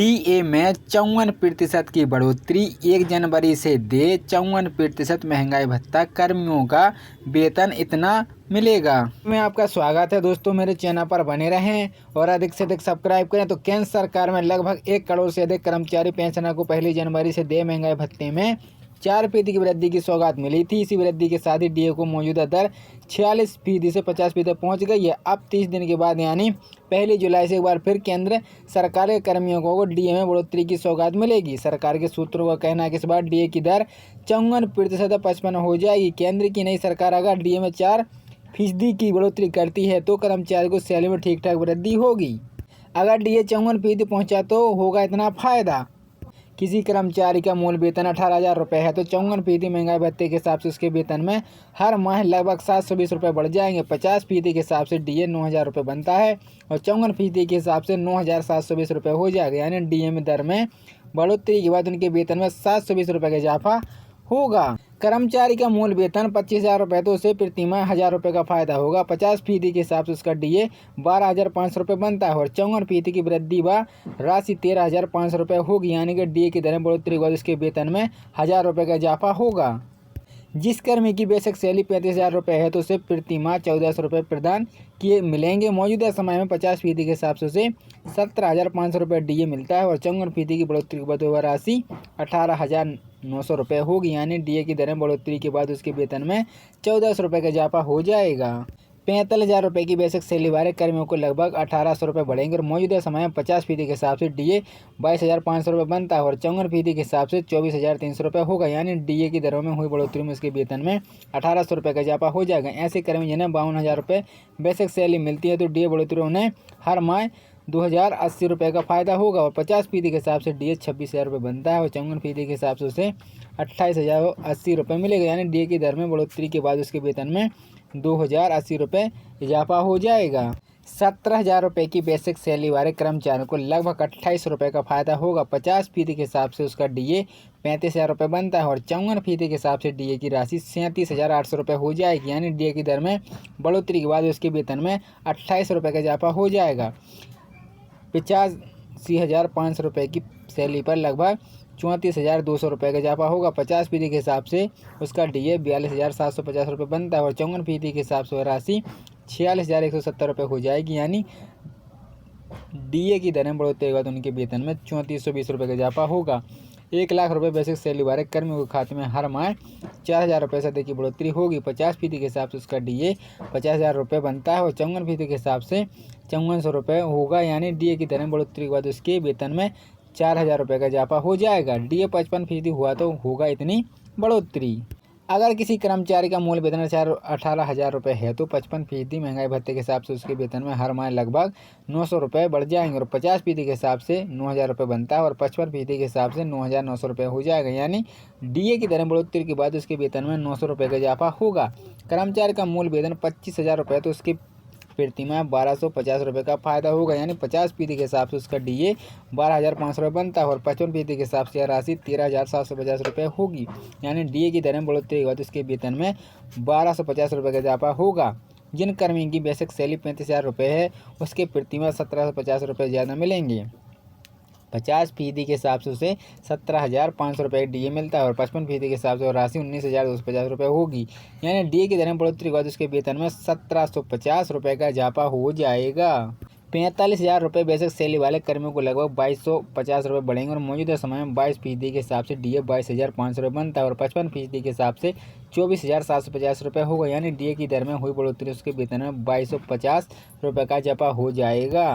DA में 54% की बढ़ोतरी, 1 जनवरी से दे 54% महंगाई भत्ता, कर्मियों का वेतन इतना मिलेगा। मैं आपका स्वागत है दोस्तों, मेरे चैनल पर बने रहें और अधिक से अधिक सब्सक्राइब करें। तो केंद्र सरकार में लगभग 1 करोड़ से अधिक कर्मचारी पेंशनर को 1 जनवरी से दे महंगाई भत्ते में 4% की वृद्धि की सौगात मिली थी। इसी वृद्धि के साथ ही डीए को मौजूदा दर 46% से 50% पहुंच गई है। अब 30 दिन के बाद यानी 1 जुलाई से एक बार फिर केंद्र सरकार के कर्मियों को डीए में बढ़ोतरी की सौगात मिलेगी। सरकार के सूत्रों का कहना है कि इस बार डीए की दर 54% 55 हो जाएगी। केंद्र की नई सरकार अगर डीए में 4% की बढ़ोतरी करती है तो कर्मचारी को सैलरी में ठीक ठाक वृद्धि होगी। अगर डीए 54% पहुँचा तो होगा इतना फायदा। किसी कर्मचारी का मूल वेतन 18,000 रुपये है तो 54% महंगाई भत्ते के हिसाब से उसके वेतन में हर माह लगभग 720 रुपये बढ़ जाएंगे। 50% के हिसाब से डीए 9,000 रुपये बनता है और 54% के हिसाब से 9,720 रुपये हो जाएगा। यानी डीए में दर में बढ़ोतरी के बाद उनके वेतन में 720 रुपये का इजाफा होगा। कर्मचारी का मूल वेतन 25,000 रुपये तो उसे प्रति माह 1,000 रुपये का फायदा होगा। 50% के हिसाब से उसका डीए 12,500 रुपये बनता है और 54% की वृद्धि व राशि 13,500 रुपये होगी। यानी कि डीए की दर में बढ़ोतरी के बाद उसके वेतन में 1,000 रुपये का इजाफा होगा। जिस कर्मी की बेसिक सैलरी 35,000 रुपये है तो उसे प्रति माह 1,400 रुपये प्रदान किए मिलेंगे। मौजूदा समय में 50% के हिसाब से उसे 17,500 रुपये डीए मिलता है और 54% की बढ़ोतरी के बाद वह राशि 18,900 रुपये होगी। यानी डीए की दर में बढ़ोतरी के बाद उसके वेतन में 1,400 रुपये का इजाफा हो जाएगा। 45,000 रुपये की बेसिक सैलरी वाले कर्मियों को लगभग 1,800 रुपये बढ़ेंगे और मौजूदा समय में 50% के हिसाब से डीए 22,500 रुपये बनता है और 54% के हिसाब से 24,300 रुपये होगा। यानी डीए की दरों में हुई बढ़ोतरी में उसके वेतन में 1,800 रुपये का इजाफा हो जाएगा। ऐसे कर्मी जिन्हें 52,000 रुपये बेसिक सैलरी मिलती है तो डीए बढ़ोतरी उन्हें हर माह 2,080 रुपये का फायदा होगा और 50% के हिसाब से डीए 26,000 रुपये बनता है और 54% के हिसाब से उसे 28,080 रुपये मिलेगा। यानी डीए की दर में बढ़ोतरी के बाद उसके वेतन में 2,080 रुपये इजाफा हो जाएगा। 17,000 रुपये की बेसिक सैलरी वाले कर्मचारियों को लगभग 28 रुपये का फायदा होगा। 50% के हिसाब से उसका डीए 35,000 रुपये बनता है और 54% के हिसाब से डीए की राशि 37,800 रुपये हो जाएगी। यानी डीए की दर में बढ़ोतरी के बाद उसके वेतन में 28 रुपये का इजाफा हो जाएगा। 85,500 रुपये की सैलरी पर लगभग 34,200 रुपये का इजाफा होगा। 50% के हिसाब से उसका डीए 42,750 रुपये बनता है और 54% के हिसाब से वह राशि 46,170 रुपये हो जाएगी। यानी डीए की दर में बढ़ोतरी के बाद उनके वेतन में 3420 रुपये का इजाफा होगा। 1,00,000 रुपये बेसिक सैलरी वाले कर्मियों के खाते में हर माह 4,000 रुपये से अधिक की बढ़ोतरी होगी। 50% के हिसाब से उसका डीए 50,000 रुपये बनता है और 54% के हिसाब से 5400 रुपये होगा। यानी डीए की दर में बढ़ोतरी के बाद उसके वेतन में 4,000 रुपये का इजाफा हो जाएगा। डीए 55% हुआ तो होगा इतनी बढ़ोतरी। अगर किसी कर्मचारी का मूल वेतन 18,000 रुपये है तो 55% महंगाई भत्ते के हिसाब से उसके वेतन में हर माह लगभग 900 रुपये बढ़ जाएंगे और 50% के हिसाब से 9,000 रुपये बनता है और 55% के हिसाब से 9,900 रुपये हो जाएगा। यानी डीए की दर में बढ़ोतरी के बाद उसके वेतन में 900 रुपये का इजाफा होगा। कर्मचारी का मूल वेतन 25,000 रुपये तो उसके प्रति माह 1,250 रुपये का फायदा होगा। यानी 50% के हिसाब से उसका डीए 12,500 रुपये बनता है और 55% के हिसाब से यह राशि 13,750 रुपये होगी। यानी डीए की दर में बढ़ोतरी के बाद उसके वेतन में 1,250 रुपये का इजाफा होगा। जिन कर्मी की बेसिक सैलरी 35,000 रुपये है उसके प्रति माह 1,750 रुपये ज़्यादा मिलेंगे। 50% के हिसाब से उसे 17,500 रुपये डीए मिलता है और 55% के हिसाब से राशि 19,250 रुपये होगी। यानी डीए की दर में बढ़ोतरी के बाद उसके वेतन में 1,750 रुपये का इजाफा हो जाएगा। 45,000 रुपये बेसिक सैलरी वाले कर्मियों को लगभग 2,250 रुपये बढ़ेंगे और मौजूदा समय में 22% के हिसाब से डीए 22,500 रुपये बनता है और 55% के हिसाब से 24,750 रुपये होगा। यानी डीए की दर में हुई बढ़ोतरी उसके वेतन में 2,250 रुपये का इजाफा हो जाएगा।